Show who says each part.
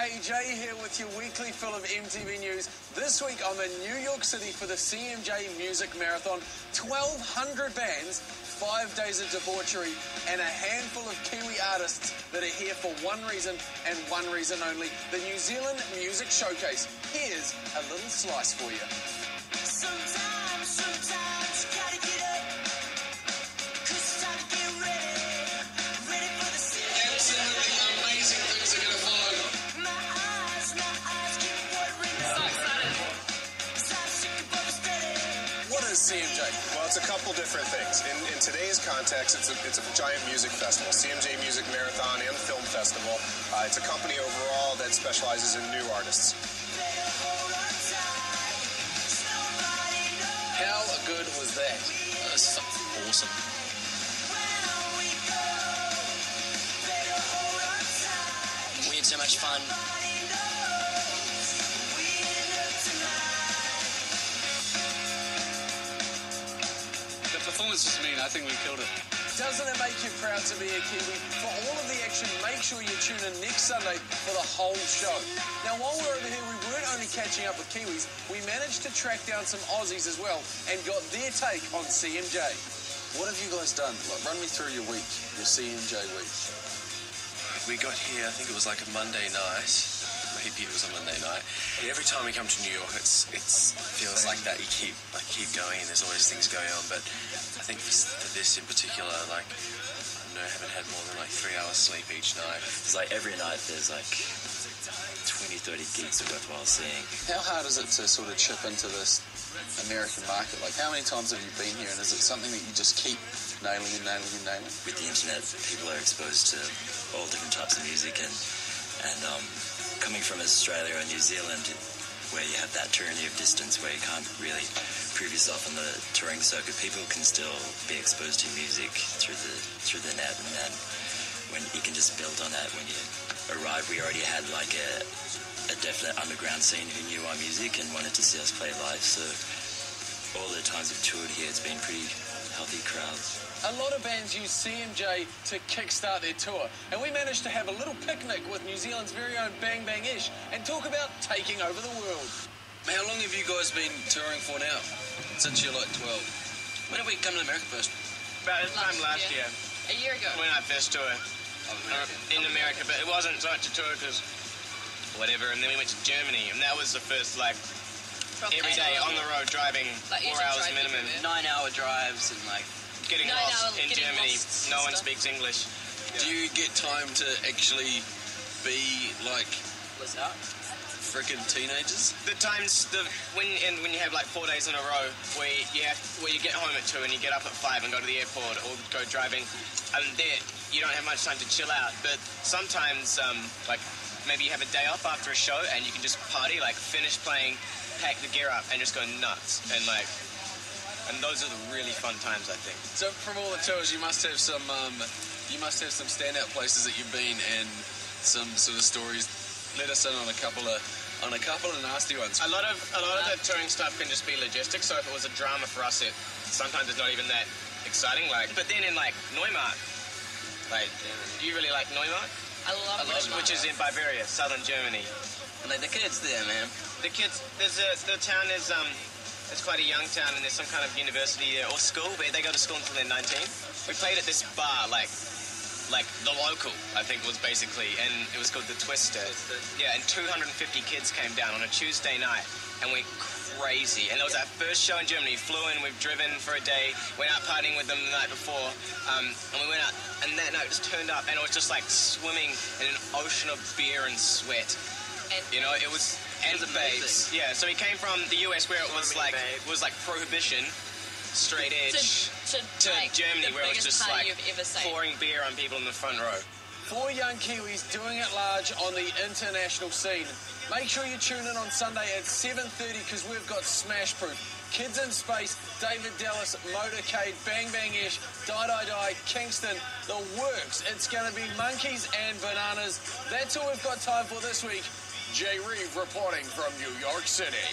Speaker 1: AJ here with your weekly fill of MTV News. This week I'm in New York City for the Cmjbbe Music Marathon. 1,200 bands, 5 days of debauchery, and a handful of Kiwi artists that are here for one reason and one reason only, the New Zealand Music Showcase. Here's a little slice for you.
Speaker 2: Sometimes you gotta get up, 'cause it's time to get ready for the city.
Speaker 1: Absolutely amazing things are going to follow.
Speaker 2: My eyes keep watering.
Speaker 3: So excited.
Speaker 2: Cmjbbe steady.
Speaker 1: What is Cmjbbe?
Speaker 4: Well, it's a couple different things. In today's context, it's a giant music festival, Cmjbbe Music Marathon and Film Festival. It's a company overall that specializes in new artists.
Speaker 2: Better hold on tight, 'cause nobody knows
Speaker 1: How good was that?
Speaker 3: That was awesome.
Speaker 2: where we go. Better hold on tight,
Speaker 3: We had so much fun.
Speaker 2: nobody knows we end up tonight.
Speaker 5: The performance was mean. I think we killed it.
Speaker 1: Doesn't it make you proud to be a Kiwi? For all of the action, make sure you tune in next Sunday for the whole show. Now, while we're over here, we weren't only catching up with Kiwis, we managed to track down some Aussies as well and got their take on Cmjbbe. What have you guys done? Like, run me through your week, your Cmjbbe week.
Speaker 6: We got here, I think it was like a Monday night. Maybe it was a Monday night. Every time we come to New York, it feels like that. You keep going, and there's always things going on. But I think for this in particular, like, I haven't had more than like 3 hours sleep each night.
Speaker 7: It's like every night there's like 20, 30 gigs worthwhile seeing.
Speaker 1: How hard is it to sort of chip into this American market? Like, how many times have you been here, and is it something that you just keep nailing?
Speaker 7: With the internet, people are exposed to all different types of music, and coming from Australia and New Zealand, where you have that tyranny of distance, where you can't really prove yourself on the touring circuit, people can still be exposed to music through the net, and then when you can just build on that. When you arrived, we already had like a definite underground scene who knew our music and wanted to see us play live. So all the times we've toured here, it's been pretty healthy crowds.
Speaker 1: A lot of bands use Cmjbbe to kickstart their tour, and we managed to have a little picnic with New Zealand's very own Bang Bang Ish and talk about taking over the world.
Speaker 5: How long have you guys been touring for now? Since you're like 12. When did we come to America first?
Speaker 8: About this time last year,
Speaker 3: A year ago.
Speaker 8: when I first toured in America, but it wasn't so much a tour because whatever, and then we went to Germany, and that was the first, like, every day on the road driving,
Speaker 3: Like, you
Speaker 8: 4
Speaker 3: should
Speaker 8: hours
Speaker 3: drive
Speaker 8: minimum,
Speaker 3: everywhere.
Speaker 7: 9-hour drives and like
Speaker 8: getting
Speaker 3: 9
Speaker 8: lost
Speaker 3: hours
Speaker 8: in
Speaker 3: getting
Speaker 8: Germany.
Speaker 3: lost
Speaker 8: No one
Speaker 3: stuff.
Speaker 8: speaks English.
Speaker 5: Do you get time to actually be like
Speaker 3: Was that?
Speaker 5: frickin' teenagers?
Speaker 8: The times when you have like 4 days in a row where you get home at 2 and you get up at 5 and go to the airport or go driving, and there you don't have much time to chill out. But sometimes like maybe you have a day off after a show and you can just party, like finish playing, pack the gear up and just go nuts, and those are the really fun times, I think.
Speaker 5: So from all the tours, you must have some standout places that you've been and some sort of stories. Let us in on a couple of nasty ones.
Speaker 8: A lot of the touring stuff can just be logistics. So if it was a drama for us, sometimes it's not even that exciting. Like, but then in like Neumarkt, like, do you really like Neumarkt?
Speaker 3: I love
Speaker 8: Which is in Bavaria, southern Germany.
Speaker 7: and like the kids there, man.
Speaker 8: The kids, the town is it's quite a young town, and there's some kind of university there or school where they go to school until they're 19. We played at this bar, like the local, I think was basically, and it was called the Twister. Yeah, and 250 kids came down on a Tuesday night and went crazy. And that was our first show in Germany. Flew in, we've driven for a day, went out partying with them the night before, and we went out, and that night just turned up, and it was just like swimming in an ocean of beer and sweat. You know, it was, and the babes. Yeah, so he came from the US where it was like prohibition, straight edge, to
Speaker 3: like,
Speaker 8: Germany where it was just like
Speaker 3: you've ever seen.
Speaker 8: pouring beer on people in the front row.
Speaker 1: 4 young Kiwis doing it large on the international scene. Make sure you tune in on Sunday at 7:30 because we've got Smash Proof, Kids in Space, David Dallas, Motorcade, Bang Bang Ish, Die Die Die, Kingston, the works. It's going to be monkeys and bananas. That's all we've got time for this week. Jay Reeve reporting from New York City.